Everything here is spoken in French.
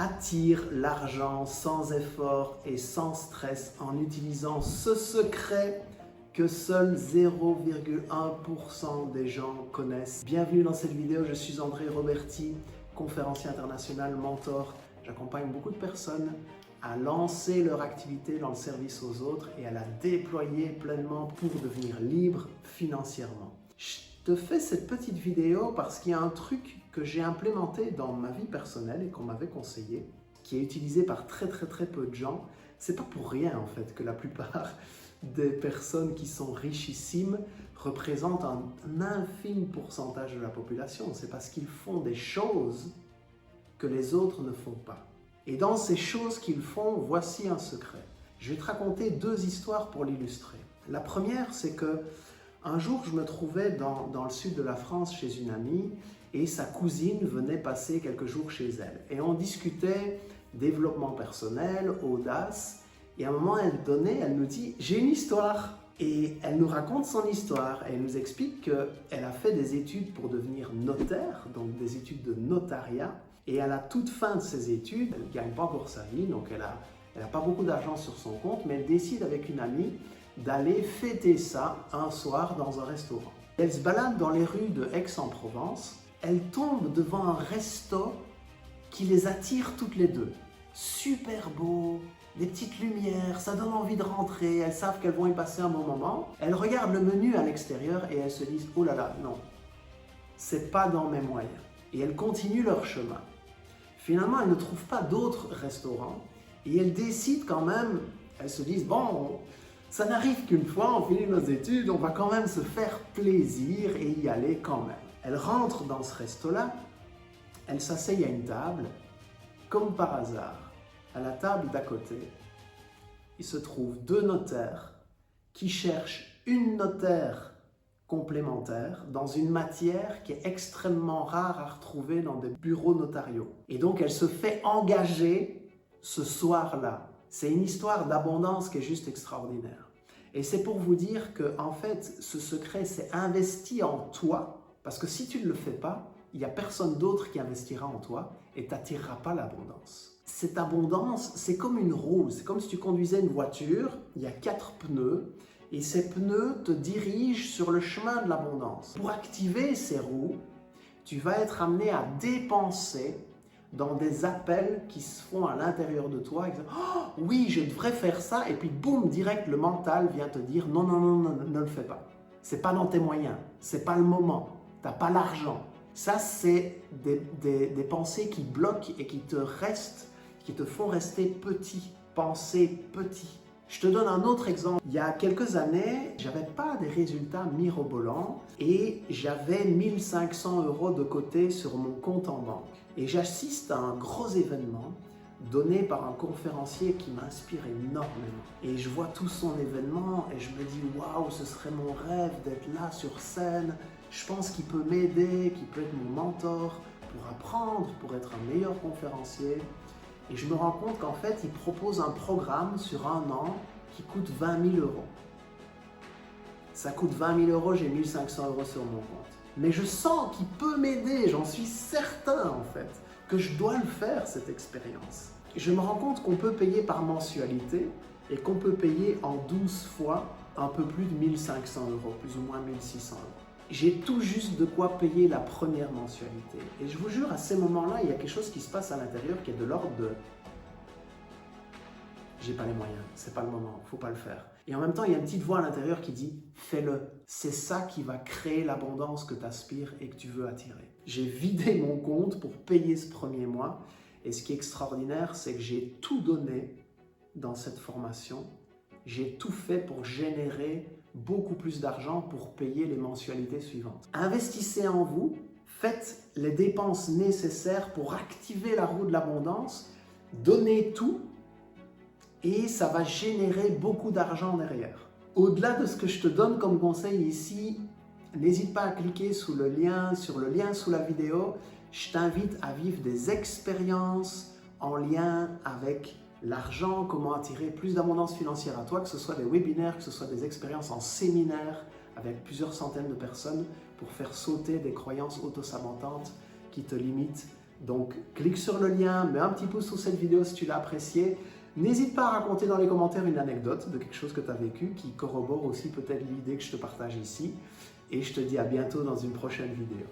Attire l'argent sans effort et sans stress en utilisant ce secret que seuls 0,1% des gens connaissent. Bienvenue dans cette vidéo, je suis André Roberti, conférencier international, mentor. J'accompagne beaucoup de personnes à lancer leur activité dans le service aux autres et à la déployer pleinement pour devenir libre financièrement. Je te fais cette petite vidéo parce qu'il y a un truc que j'ai implémenté dans ma vie personnelle et qu'on m'avait conseillé, qui est utilisé par très peu de gens. C'est pas pour rien en fait que la plupart des personnes qui sont richissimes représentent un infime pourcentage de la population. C'est parce qu'ils font des choses que les autres ne font pas. Et dans ces choses qu'ils font, voici un secret. Je vais te raconter deux histoires pour l'illustrer. La première, c'est que un jour, je me trouvais dans le sud de la France chez une amie et sa cousine venait passer quelques jours chez elle. Et on discutait développement personnel, audace. Et à un moment, elle nous dit « j'ai une histoire ». Et elle nous raconte son histoire. Et elle nous explique qu'elle a fait des études pour devenir notaire, donc des études de notariat. Et à la toute fin de ses études, elle ne gagne pas encore sa vie, donc elle a pas beaucoup d'argent sur son compte, mais elle décide avec une amie d'aller fêter ça un soir dans un restaurant. Elle se balade dans les rues de Aix-en-Provence. Elle tombe devant un resto qui les attire toutes les deux. Super beau, des petites lumières, ça donne envie de rentrer, elles savent qu'elles vont y passer un bon moment. Elles regardent le menu à l'extérieur et elles se disent « oh là là, non, c'est pas dans mes moyens ». Et elles continuent leur chemin. Finalement, elles ne trouvent pas d'autres restaurants et elles décident quand même, elles se disent « bon, ça n'arrive qu'une fois, on finit nos études, on va quand même se faire plaisir et y aller quand même ». Elles rentrent dans ce resto-là, elles s'asseyent à une table, comme par hasard. À la table d'à côté, il se trouve deux notaires qui cherchent une notaire complémentaire dans une matière qui est extrêmement rare à retrouver dans des bureaux notariaux. Et donc, elle se fait engager ce soir-là. C'est une histoire d'abondance qui est juste extraordinaire. Et c'est pour vous dire que, en fait, ce secret, c'est investi en toi, parce que si tu ne le fais pas, il n'y a personne d'autre qui investira en toi et tu n'attireras pas l'abondance. Cette abondance, c'est comme une roue, c'est comme si tu conduisais une voiture, il y a 4 pneus, et ces pneus te dirigent sur le chemin de l'abondance. Pour activer ces roues, tu vas être amené à dépenser dans des appels qui se font à l'intérieur de toi. Oh, oui, je devrais faire ça, et puis boum, direct, le mental vient te dire non, ne le fais pas. C'est pas dans tes moyens, c'est pas le moment, tu n'as pas l'argent. Ça, c'est des pensées qui bloquent et qui te font rester petit, penser petit. Je te donne un autre exemple. Il y a quelques années, je n'avais pas des résultats mirobolants et j'avais 1 500 € de côté sur mon compte en banque. Et j'assiste à un gros événement donné par un conférencier qui m'inspire énormément. Et je vois tout son événement et je me dis « waouh, ce serait mon rêve d'être là sur scène. Je pense qu'il peut m'aider, qu'il peut être mon mentor pour apprendre, pour être un meilleur conférencier. » Et je me rends compte qu'en fait, il propose un programme sur un an qui coûte 20 000 €. Ça coûte 20 000 €, j'ai 1 500 € sur mon compte. Mais je sens qu'il peut m'aider, j'en suis certain en fait, que je dois le faire cette expérience. Je me rends compte qu'on peut payer par mensualité et qu'on peut payer en 12 fois un peu plus de 1 500 €, plus ou moins 1 600 €. J'ai tout juste de quoi payer la première mensualité. Et je vous jure, à ces moments-là, il y a quelque chose qui se passe à l'intérieur qui est de l'ordre de « j'ai pas les moyens, c'est pas le moment, faut pas le faire ». Et en même temps, il y a une petite voix à l'intérieur qui dit « fais-le ». C'est ça qui va créer l'abondance que tu aspires et que tu veux attirer. J'ai vidé mon compte pour payer ce premier mois. Et ce qui est extraordinaire, c'est que j'ai tout donné dans cette formation. J'ai tout fait pour générer beaucoup plus d'argent pour payer les mensualités suivantes. Investissez en vous, faites les dépenses nécessaires pour activer la roue de l'abondance, donnez tout et ça va générer beaucoup d'argent derrière. Au-delà de ce que je te donne comme conseil ici, n'hésite pas à cliquer sur le lien sous la vidéo. Je t'invite à vivre des expériences en lien avec l'argent, comment attirer plus d'abondance financière à toi, que ce soit des webinaires, que ce soit des expériences en séminaire avec plusieurs centaines de personnes pour faire sauter des croyances autosabotantes qui te limitent Donc clique sur le lien, mets un petit pouce sous cette vidéo si tu l'as appréciée. N'hésite pas à raconter dans les commentaires une anecdote de quelque chose que tu as vécu qui corrobore aussi peut-être l'idée que je te partage ici. Et je te dis à bientôt dans une prochaine vidéo.